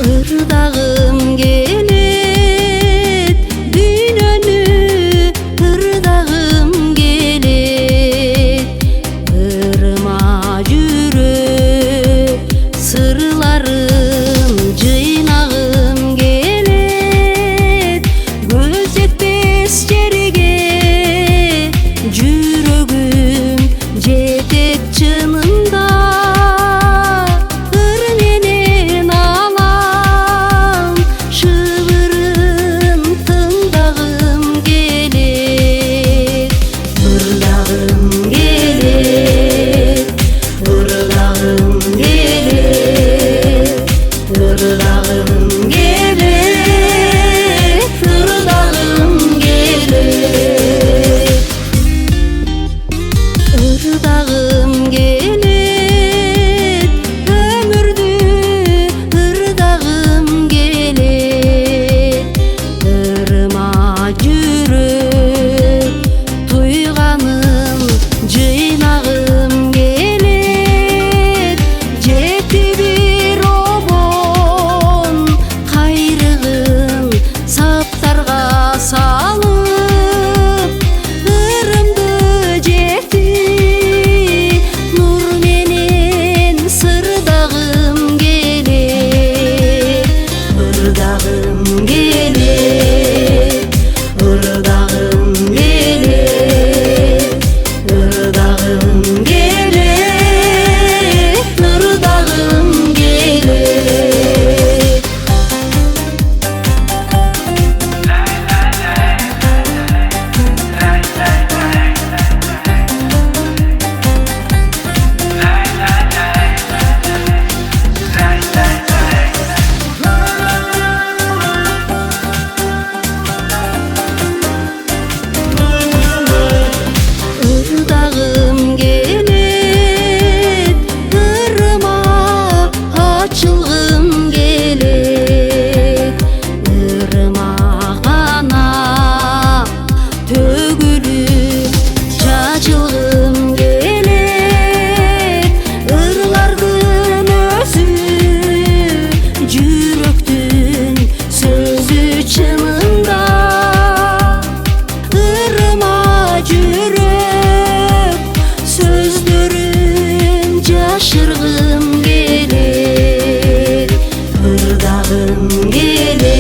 Irdağım gelet, dünyanı ırdağım gelet. Irma yürü, sırlarım cıynağım gelet. Göz etmez yerge, жүрөгüm жетет чынында. Irdağım gelet, ömürdü ırdağım gelet. Irma жүрүп, туйганым жыйнагым келет. Жетти бир обон кайрыгын саптарга салып. Ырымды жетти Irdağım gelet, ırdağım gelet, ırdağım gelet, ırdağım gelet. Irdağım gelet, ırma açılgım gelet. Ырмагана төгүлүп чачылгым келет. Ырлардын өзү, жүрөктүн сөзү чынында. Ырма жүрөк сөздөрүн жашыргым келет. Ырдагым келет.